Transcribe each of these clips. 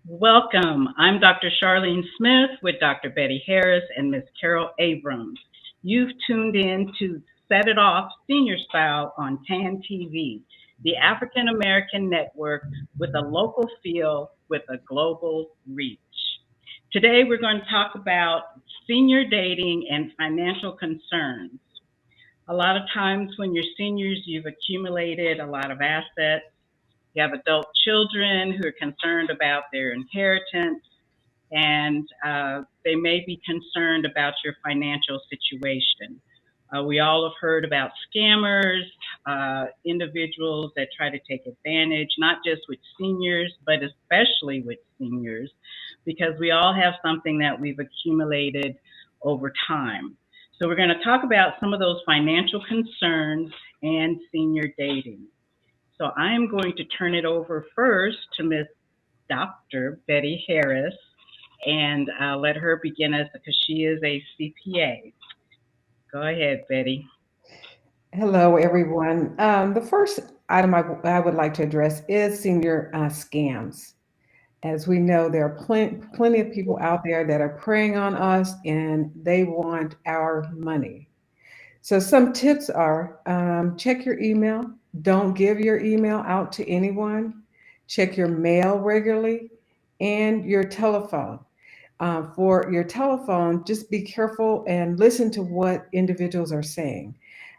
Welcome. I'm Dr. Charlene Smith with Dr. Betty Harris and Ms. Carol Abrams. You've tuned in to Set It Off Senior Style on TAN TV, the African American network with a local feel with a global reach. Today, we're going to talk about senior dating and financial concerns. A lot of times, when you're seniors, you've accumulated a lot of assets. You have adult children who are concerned about their inheritance, and they may be concerned about your financial situation. We all have heard about scammers, individuals that try to take advantage, not just with seniors, but especially with seniors, because we all have something that we've accumulated over time. So, we're going to talk about some of those financial concerns and senior dating. So, I am going to turn it over first to Miss Dr. Betty Harris, and I'll let her begin us because she is a CPA. Go ahead, Betty. Hello, everyone. The first item I would like to address is senior scams. As we know, there are plenty of people out there that are preying on us and they want our money. So, some tips are check your email, don't give your email out to anyone, check your mail regularly, and your telephone. For your telephone, just be careful and listen to what individuals are saying.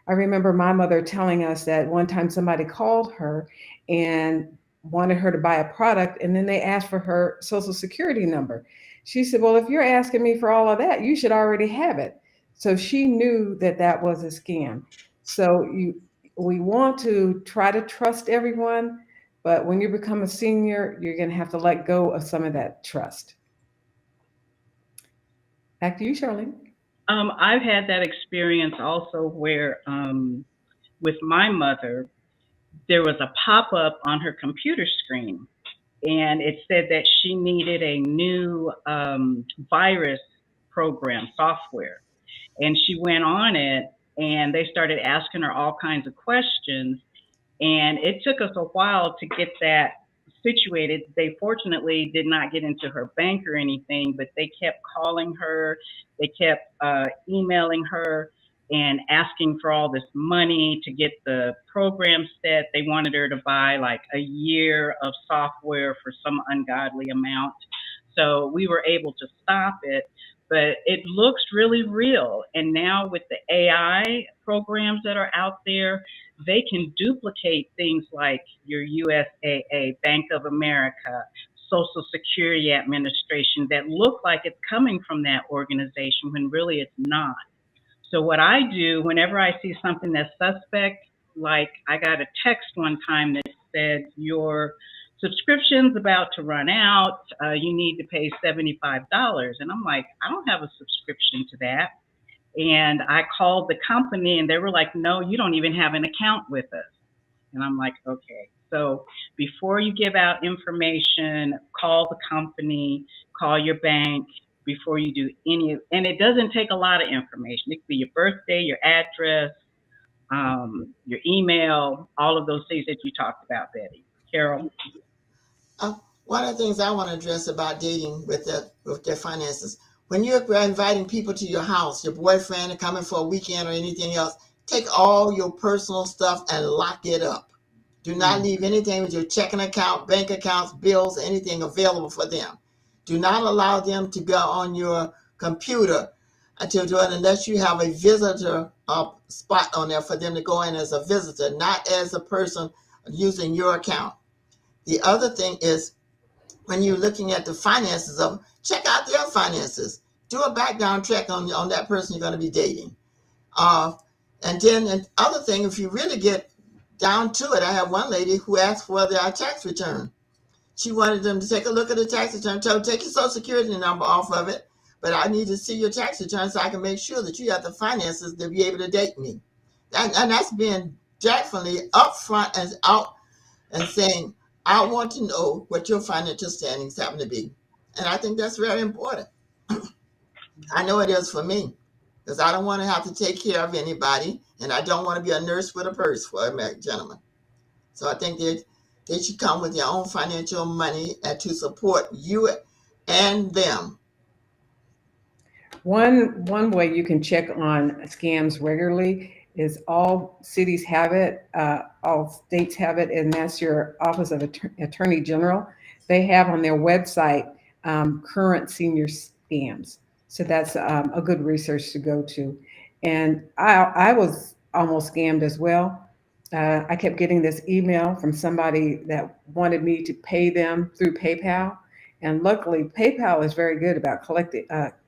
I remember my mother telling us that one time somebody called her and wanted her to buy a product, and then they asked for her social security number. She said, "Well, if you're asking me for all of that, you should already have it." So she knew that that was a scam. So we want to try to trust everyone, but when you become a senior, you're going to have to let go of some of that trust. Back to you, Charlene. I've had that experience also where, with my mother, there was a pop up on her computer screen, and it said that she needed a new virus program software. And she went on it, and they started asking her all kinds of questions. And it took us a while to get that situated. They fortunately did not get into her bank or anything, but they kept calling her, they kept emailing her and asking for all this money to get the program set. They wanted her to buy like a year of software for some ungodly amount. So we were able to stop it, but it looks really real. And now with the AI programs that are out there, they can duplicate things like your USAA, Bank of America, Social Security Administration that look like it's coming from that organization when really it's not. So what I do whenever I see something that's suspect, like I got a text one time that said your subscription's about to run out, you need to pay $75, and I'm like, I don't have a subscription to that. And I called the company and they were like, no, you don't even have an account with us. And I'm like, okay. So before you give out information, call the company, call your bank before you do any, and it doesn't take a lot of information. It could be your birthday, your address, your email, all of those things that you talked about, Betty. Carol? Uh, One of the things I want to address about dating with their finances, when you're inviting people to your house, your boyfriend are coming for a weekend or anything else, take all your personal stuff and lock it up. Do not Mm. leave anything with your checking account, bank accounts, bills, anything available for them. Do not allow them to go on your computer until do it unless you have a visitor spot on there for them to go in as a visitor, not as a person using your account. The other thing is when you're looking at the finances of them, check out their finances. Do a background check on that person you're going to be dating. Uh, and then and other thing, if you really get down to it, I have one lady who asked for their tax return. She wanted them to take a look at the tax return, tell them, take your social security number off of it, but I need to see your tax return so I can make sure that you have the finances to be able to date me. And that's being definitely upfront and out and saying, I want to know what your financial standings happen to be. And I think that's very important. I know it is for me because I don't want to have to take care of anybody and I don't want to be a nurse with a purse for a gentleman. So I think that They should come with their own financial money to support you and them. One way you can check on scams regularly is all cities have it, all states have it, and that's your Office of Attorney General. They have on their website current senior scams. So that's a good research to go to. And I was almost scammed as well. I kept getting this email from somebody that wanted me to pay them through PayPal. And luckily, PayPal is very good about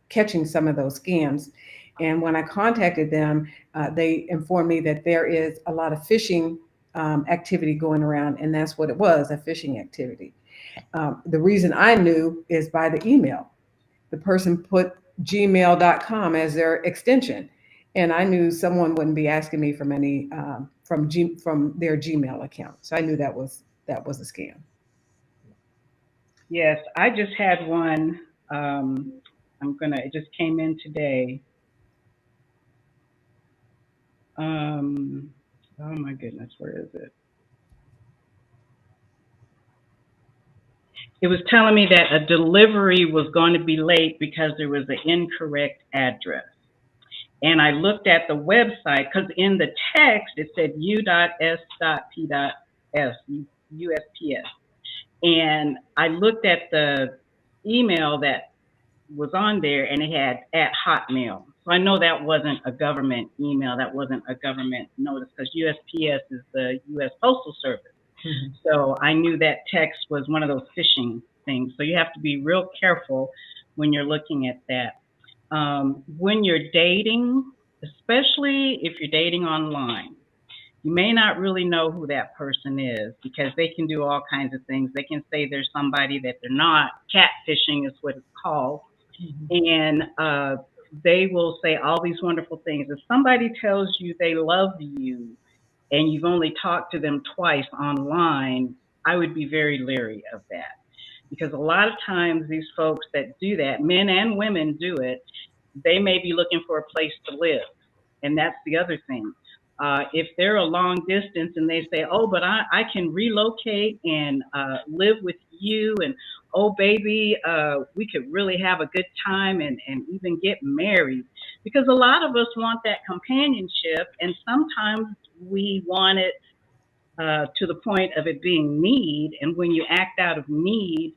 catching some of those scams. And when I contacted them, they informed me that there is a lot of phishing activity going around, and that's what it was, a phishing activity. The reason I knew is by the email. The person put gmail.com as their extension, and I knew someone wouldn't be asking me from any from their Gmail account. So I knew that was a scam. Yes, I just had one. It just came in today. Oh my goodness, where is it? It was telling me that a delivery was going to be late because there was an incorrect address. And I looked at the website because in the text it said U.S.P.S. USPS. And I looked at the email that was on there and it had at Hotmail. So I know that wasn't a government email, that wasn't a government notice because USPS is the U.S. Postal Service. Mm-hmm. So I knew that text was one of those phishing things. So you have to be real careful when you're looking at that. When you're dating, especially if you're dating online, you may not really know who that person is because they can do all kinds of things. They can say there's somebody that they're not. Catfishing is what it's called. Mm-hmm. And they will say all these wonderful things. If somebody tells you they love you and you've only talked to them twice online, I would be very leery of that. Because a lot of times these folks that do that, men and women do it, they may be looking for a place to live. And that's the other thing. If they're a long distance and they say, oh, but I can relocate and live with you, and oh, baby, we could really have a good time and even get married. Because a lot of us want that companionship, and sometimes we want it to the point of it being need. And when you act out of need,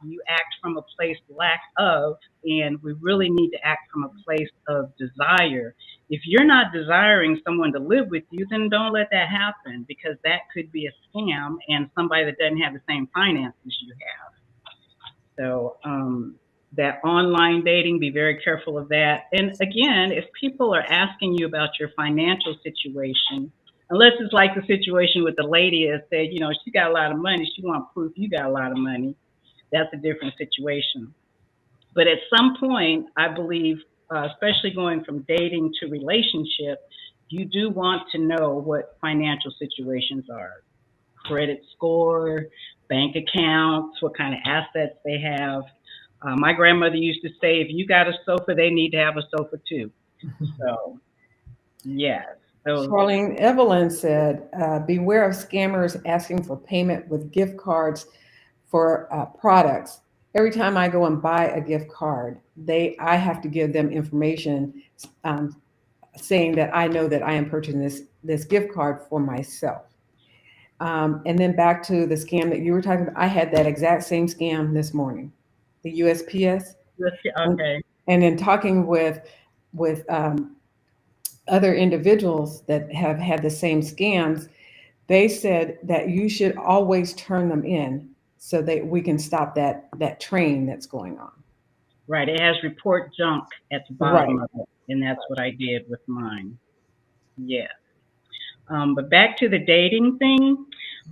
you act from a place lack of, and we really need to act from a place of desire. If you're not desiring someone to live with you, then don't let that happen because that could be a scam and somebody that doesn't have the same finances you have. So that online dating, be very careful of that. And again, if people are asking you about your financial situation, unless it's like the situation with the lady that said, you know, she got a lot of money, she wants proof you got a lot of money. That's a different situation. But at some point, I believe, especially going from dating to relationship, you do want to know what financial situations are. Credit score, bank accounts, what kind of assets they have. My grandmother used to say, if you got a sofa, they need to have a sofa too. So, yes. Charlene Evelyn said, beware of scammers asking for payment with gift cards for products. Every time I go and buy a gift card, I have to give them information saying that I know that I am purchasing this gift card for myself. And then back to the scam that you were talking about, I had that exact same scam this morning, the USPS. Okay. And in talking with other individuals that have had the same scams, they said that you should always turn them in so that we can stop that train that's going on. Right. It has report junk at the bottom of it, and that's what I did with mine. Yeah. But back to the dating thing,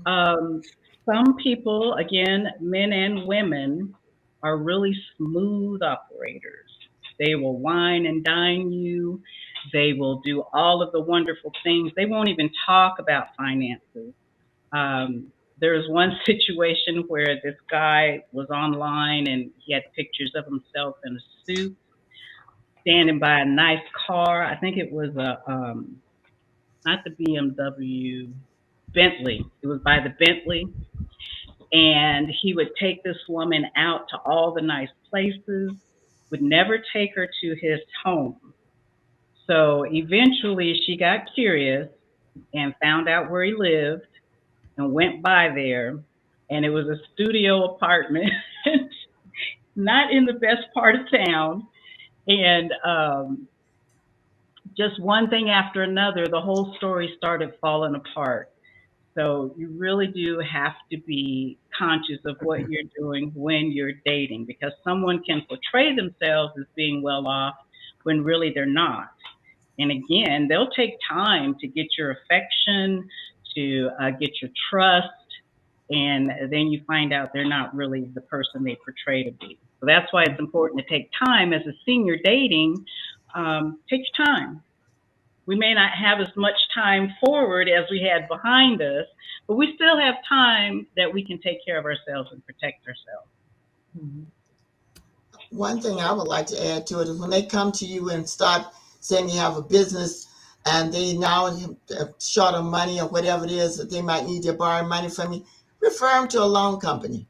some people, again, men and women, are really smooth operators. They will wine and dine you. They will do all of the wonderful things. They won't even talk about finances. There was one situation where this guy was online and he had pictures of himself in a suit, standing by a nice car. I think it was not the BMW, Bentley. It was by the Bentley. And he would take this woman out to all the nice places, would never take her to his home. So eventually she got curious and found out where he lived and went by there. And it was a studio apartment, not in the best part of town. And just one thing after another, the whole story started falling apart. So you really do have to be conscious of what you're doing when you're dating, because someone can portray themselves as being well off when really they're not. And again, they'll take time to get your affection, to get your trust, and then you find out they're not really the person they portray to be. So that's why it's important to take time as a senior dating. Take your time. We may not have as much time forward as we had behind us, but we still have time that we can take care of ourselves and protect ourselves. Mhm. One thing I would like to add to it is when they come to you and start saying you have a business and they now short of money or whatever it is that they might need to borrow money from you, refer them to a loan company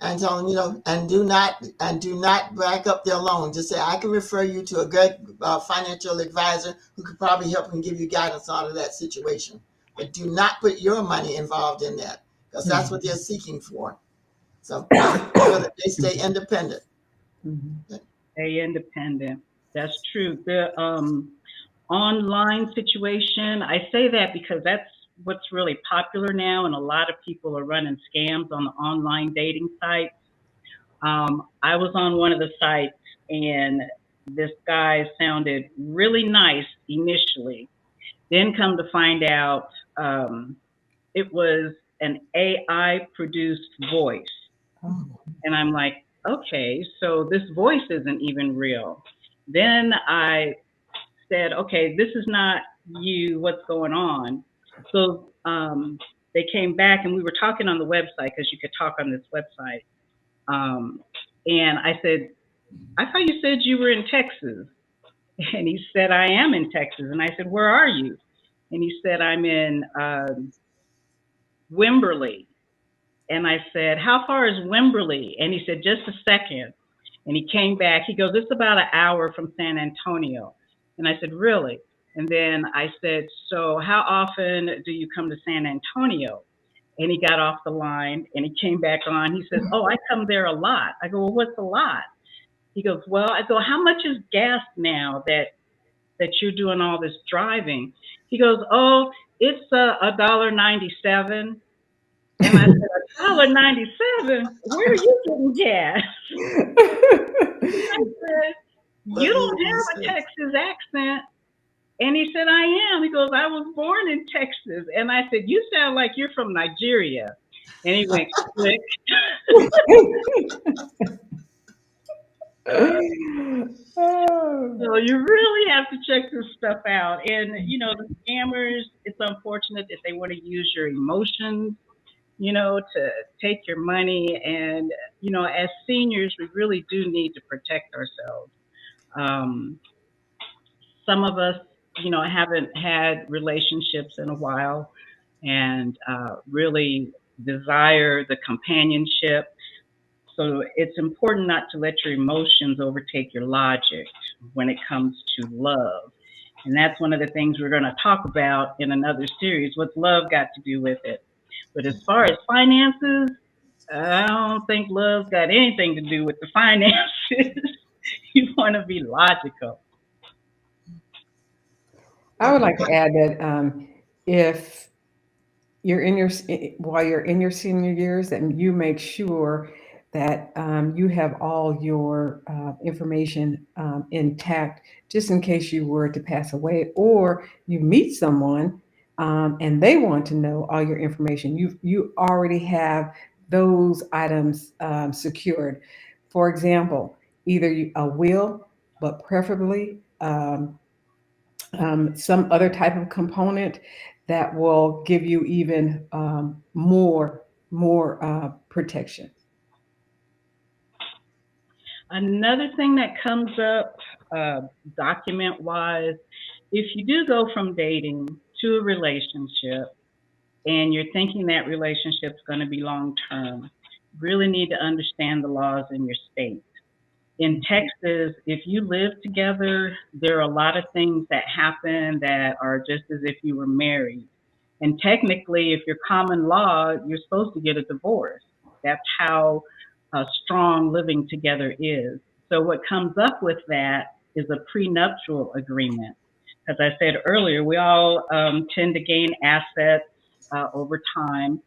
and tell them, and do not back up their loan. Just say, I can refer you to a good financial advisor who could probably help and give you guidance out of that situation. But do not put your money involved in that, because that's what they're seeking for. So make sure that they stay independent. Mhm. Stay independent. That's true. The online situation, I say that because that's what's really popular now, and a lot of people are running scams on the online dating sites. I was on one of the sites, and this guy sounded really nice initially. Then come to find out, it was an AI produced voice. Oh. And I'm like, okay, so this voice isn't even real. Then I said, okay, this is not you, what's going on? So they came back and we were talking on the website, because you could talk on this website. Um, and I said, I thought you said you were in Texas. And he said, I am in Texas. And I said, where are you? And he said, I'm in Wimberley. And I said, how far is Wimberley? And he said, just a second. And he came back. He goes, it's about an hour from San Antonio. And I said, really? And then I said, so how often do you come to San Antonio? And he got off the line and he came back on. He says, oh, I come there a lot. I go, well, what's a lot? He goes, well, I go, how much is gas now that you're doing all this driving? He goes, oh, it's $1.97. And I said, $1.97? Where are you getting gas? I said, you don't have a Texas accent. And he said, I am. He goes, I was born in Texas. And I said, you sound like you're from Nigeria. And he went, click. Oh. So you really have to check this stuff out. And, the scammers, it's unfortunate that they want to use your emotions, to take your money. And, as seniors, we really do need to protect ourselves. Um, some of us, haven't had relationships in a while and really desire the companionship. So it's important not to let your emotions overtake your logic when it comes to love. And that's one of the things we're going to talk about in another series. What's love got to do with it? But as far as finances, I don't think love's got anything to do with the finances. You want to be logical. I would like to add that if you're in your while you're in your senior years, that you make sure that you have all your information intact, just in case you were to pass away, or you meet someone and they want to know all your information. You already have those items secured. For example, either a will, but preferably some other type of component that will give you even more protection. Another thing that comes up, document wise, if you do go from dating to a relationship, and you're thinking that relationship's going to be long term, really need to understand the laws in your state. In Texas, if you live together, there are a lot of things that happen that are just as if you were married. And technically, if you're common law, you're supposed to get a divorce. That's how strong living together is. So, what comes up with that is a prenuptial agreement. As I said earlier, we all tend to gain assets over time.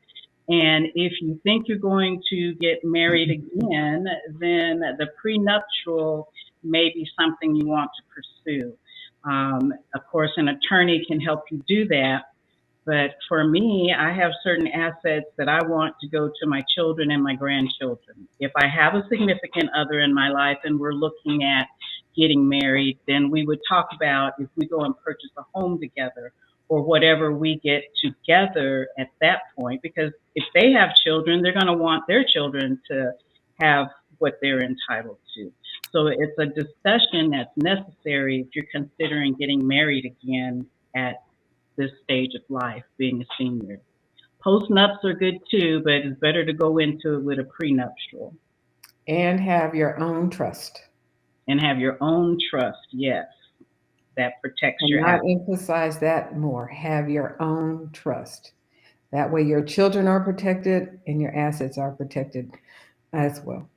And if you think you're going to get married again, then the prenuptial may be something you want to pursue. Of course, an attorney can help you do that. But for me, I have certain assets that I want to go to my children and my grandchildren. If I have a significant other in my life and we're looking at getting married, then we would talk about if we go and purchase a home together or whatever we get together at that point. Because if they have children, they're going to want their children to have what they're entitled to. So it's a discussion that's necessary if you're considering getting married again at this stage of life, being a senior. Post-nups are good too, but it's better to go into it with a prenuptial And have your own trust. and have your own trust. Yes, that protects And your not assets. emphasize that more. Have your own trust. That way your children are protected and your assets are protected as well.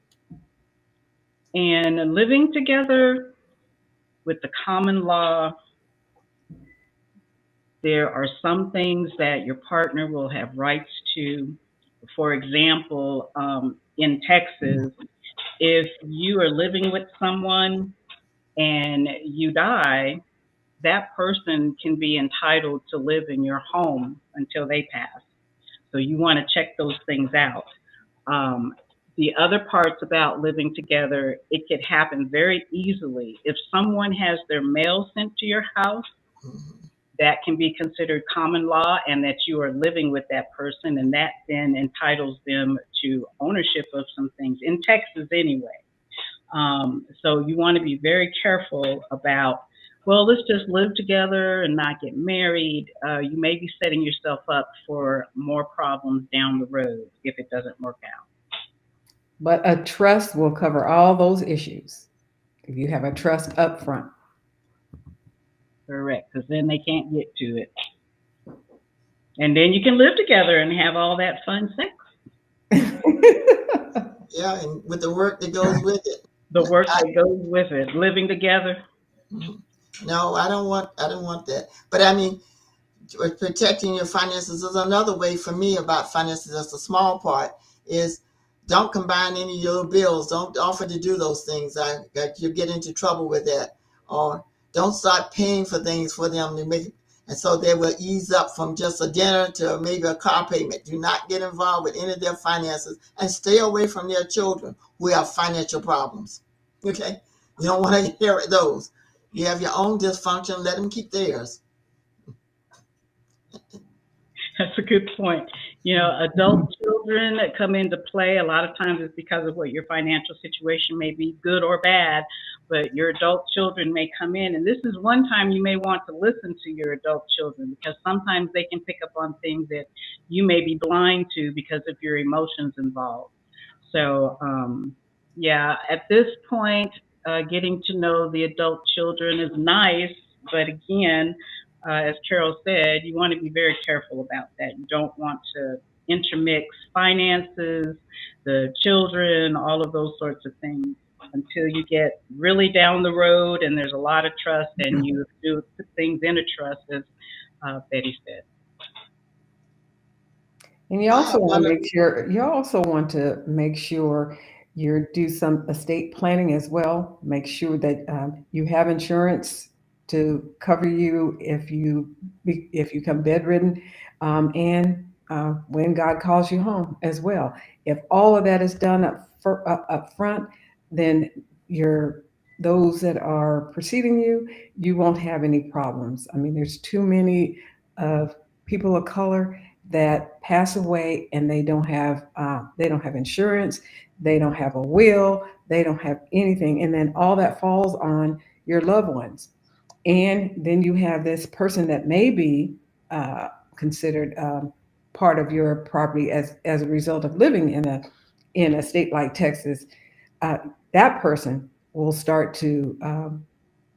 And living together with the common law, there are some things that your partner will have rights to. For example, in Texas, if you are living with someone and you die, that person can be entitled to live in your home until they pass. So you want to check those things out. Um, the other parts about living together, it could happen very easily. If someone has their mail sent to your house, Mhm. that can be considered common law and that you are living with that person, and that then entitles them to ownership of some things in Texas anyway. So you want to be very careful about, well, let's just live together and not get married. You may be setting yourself up for more problems down the road if it doesn't work out. But a trust will cover all those issues if you have a trust up front. Correct, because then they can't get to it. And then you can live together and have all that fun sex. Yeah, and with the work that goes with it. The work I, that goes with it, living together. mhm. No, I don't want that. But I mean, protecting your finances is another way for me about finances. That's a small part. Is don't combine any of your bills. Don't offer to do those things. You get into trouble with that. Or don't start paying for things for them to make, and so they will ease up from just a dinner to maybe a car payment. Do not get involved with any of their finances and stay away from their children who have financial problems. Okay, you don't want to inherit those. You have your own dysfunction. Let them keep theirs. That's a good point. You know, adult children that come into play, a lot of times it's because of what your financial situation may be, good or bad, but your adult children may come in. And this is one time you may want to listen to your adult children because sometimes they can pick up on things that you may be blind to because of your emotions involved. So, yeah, at this point, getting to know the adult children is nice, but again, as Carol said, you want to be very careful about that. You don't want to intermix finances, the children, all of those sorts of things until you get really down the road and there's a lot of trust and you do put things in a trust, as Betty said. And you I also have want one. to make sure you do some estate planning as well. Make sure that you have insurance to cover you if you become bedridden, and when God calls you home as well. If all of that is done up front, then your those that are preceding you, you won't have any problems. I mean, there's too many of people of color that pass away and they don't have insurance, they don't have a will, they don't have anything, and then all that falls on your loved ones. And then you have this person that may be considered part of your property as a result of living in a state like Texas, uh, that person will start to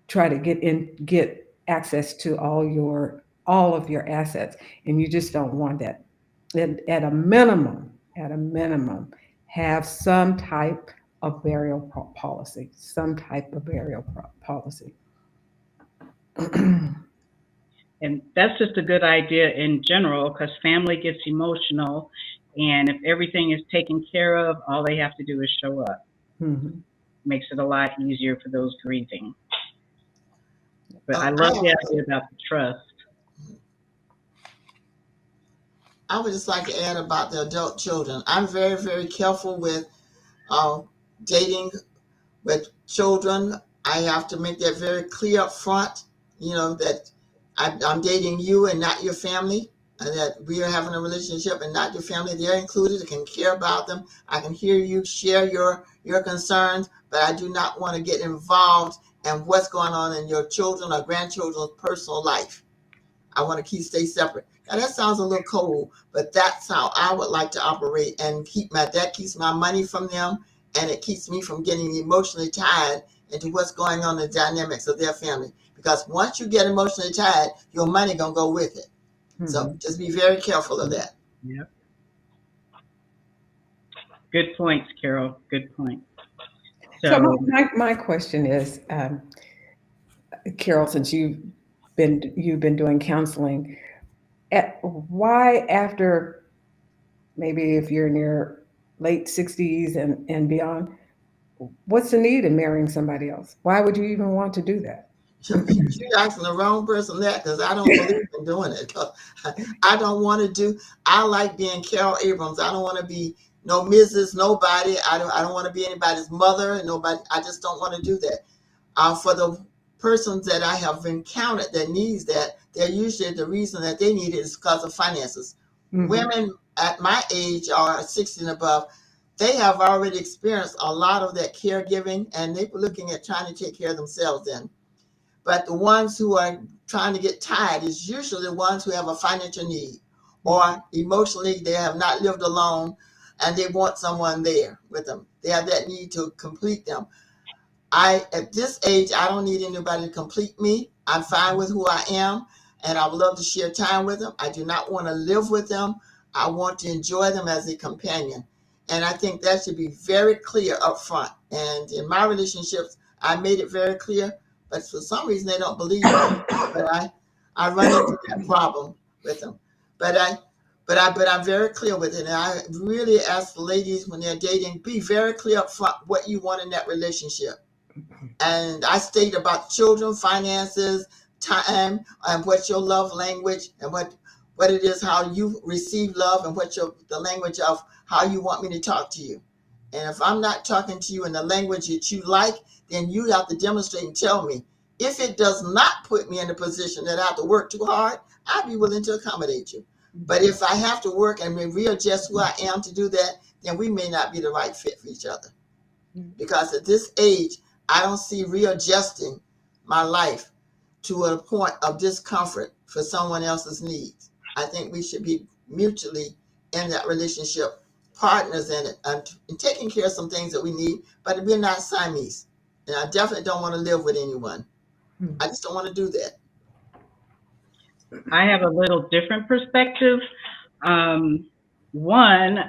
try to get access to all of your assets, and you just don't want that. At a minimum, have some type of burial policy, some type of burial policy. And that's just a good idea in general because family gets emotional. And if everything is taken care of, all they have to do is show up. Mhm. Makes it a lot easier for those grieving. But I I love have, the idea about the trust. I would just like to add about the adult children. I'm very, very careful with uh, dating with children. I have to make that very clear up front, that I'm dating you and not your family, and that we are having a relationship and not your family. They're included. I can care about them. I can hear you share your concerns, but I do not want to get involved in what's going on in your children or grandchildren's personal life. I want to stay separate. Now that sounds a little cold, but that's how I would like to operate and that keeps my money from them, and it keeps me from getting emotionally tied into what's going on in the dynamics of their family. Because once you get emotionally tied, your money gonna go with it. So Mhm. just be very careful of that. Yep. Good points, Carol. Good point. So So my question is, Carol, since you've been doing counseling, why after maybe if you're in your late 60s and beyond, what's the need in marrying somebody else? Why would you even want to do that? You're asking the wrong person that, because I don't believe in doing it. 'Cause I don't want to do. I like being Carol Abrams. I don't want to be no Mrs. Nobody. I don't want to be anybody's mother and nobody. I just don't want to do that. For the persons that I have encountered that needs that, they're usually the reason that they need it is because of finances. Hmm. Women at my age or 60 and above, they have already experienced a lot of that caregiving, and they're looking at trying to take care of themselves then. But the ones who are trying to get tired is usually the ones who have a financial need, or emotionally they have not lived alone and they want someone there with them. They have that need to complete them. At this age, I don't need anybody to complete me. I'm fine with who I am, and I would love to share time with them. I do not want to live with them. I want to enjoy them as a companion. And I think that should be very clear up front. And in my relationships, I made it very clear, but for some reason they don't believe me. But I run into that problem with them. But I'm very clear with it. And I really ask the ladies when they're dating, be very clear up front what you want in that relationship. And I state about children, finances, time, and what's your love language, and what it is, how you receive love, and what's the language of how you want me to talk to you. And if I'm not talking to you in the language that you like, then you have to demonstrate and tell me. If it does not put me in a position that I have to work too hard, I'd be willing to accommodate you. But if I have to work and readjust who I am to do that, then we may not be the right fit for each other. Because at this age, I don't see readjusting my life to a point of discomfort for someone else's needs. I think we should be mutually in that relationship, partners in it, and taking care of some things that we need, but we're not Siamese. And I definitely don't want to live with anyone. I just don't want to do that. I have a little different perspective. Um, One,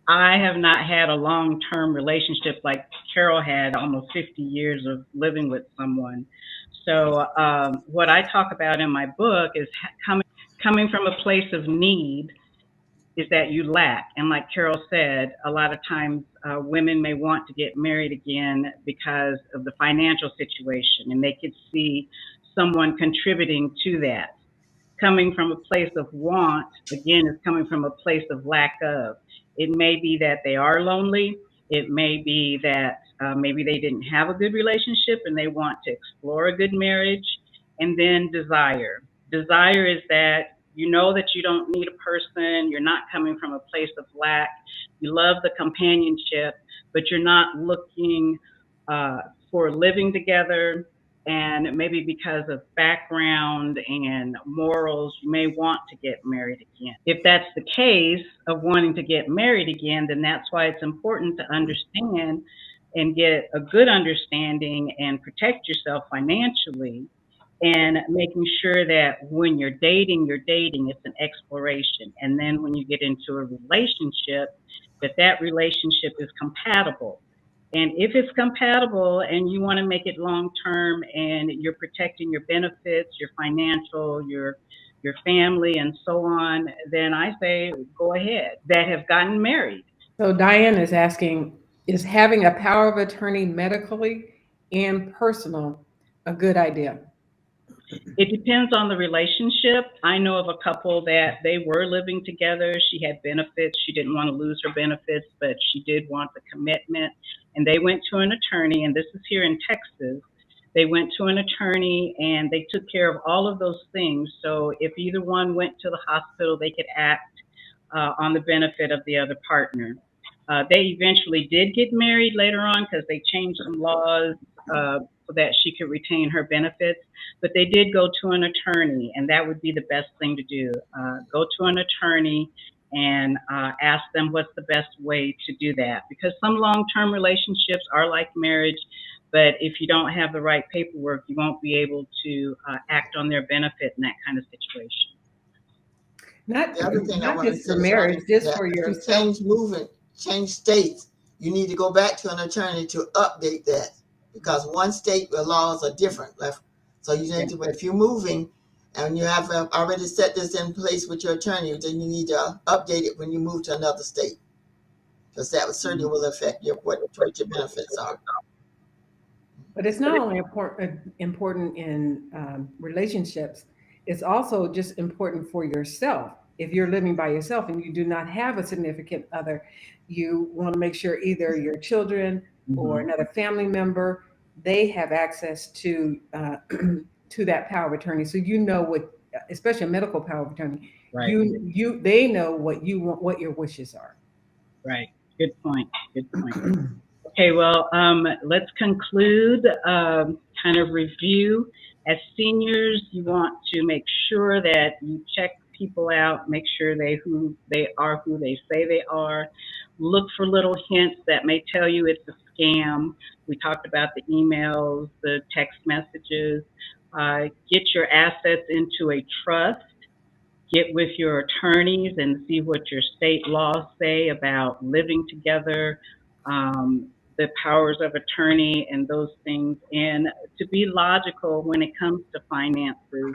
I have not had a long term relationship like Carol had, almost 50 years of living with someone. So, what I talk about in my book is coming from a place of need is that you lack. And like Carol said, a lot of times women may want to get married again because of the financial situation, and they could see someone contributing to that. Coming from a place of want, again, is coming from a place of lack of. It may be that they are lonely. It may be that maybe they didn't have a good relationship and they want to explore a good marriage. And then desire. Desire is that you know that you don't need a person. You're not coming from a place of lack. You love the companionship, but you're not looking for living together. And maybe because of background and morals, you may want to get married again. If that's the case of wanting to get married again, then that's why it's important to understand and get a good understanding and protect yourself financially, and making sure that when you're dating, it's an exploration. And then when you get into a relationship, that relationship is compatible. And if it's compatible and you want to make it long term and you're protecting your benefits, your financial, your family and so on, then I say go ahead. That have gotten married. So Diane is asking, is having a power of attorney medically and personal a good idea? It depends on the relationship. I know of a couple that they were living together. She had benefits. She didn't want to lose her benefits, but she did want the commitment. And they went to an attorney, and this is here in Texas. They went to an attorney and they took care of all of those things. So if either one went to the hospital, they could act on the benefit of the other partner. They eventually did get married later on because they changed some laws so that she could retain her benefits. But they did go to an attorney, and that would be the best thing to do. Go to an attorney and ask them what's the best way to do that. Because some long-term relationships are like marriage, but if you don't have the right paperwork, you won't be able to act on their benefit in that kind of situation. Not, The other thing I not want to just say for is marriage, just that for if you yourself. change states, you need to go back to an attorney to update that, because one state the laws are different. So you need to, if you're moving and you have already set this in place with your attorney, then you need to update it when you move to another state, because that certainly will affect what your benefits are. But it's not only important in relationships, it's also just important for yourself. If you're living by yourself and you do not have a significant other, you want to make sure either your children or Mhm. another family member, they have access to to that power of attorney. So you know what, especially a medical power of attorney, Right, they know what you want, what your wishes are. right. Good point. Good point. Okay, well, let's conclude, kind of review. As seniors, you want to make sure that you check people out, make sure who they are, who they say they are. Look for little hints that may tell you it's a scam. We talked about the emails, the text messages. Get your assets into a trust. Get with your attorneys and see what your state laws say about living together, the powers of attorney, and those things, and to be logical when it comes to finances.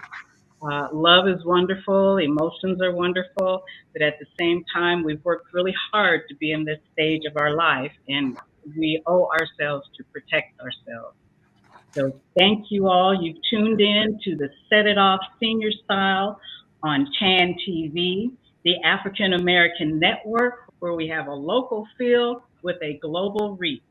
Love is wonderful, emotions are wonderful, but at the same time, we've worked really hard to be in this stage of our life, and we owe ourselves to protect ourselves. So thank you all. You've tuned in to the Set It Off Senior Style on CHAN TV, the African American Network, where we have a local feel with a global reach.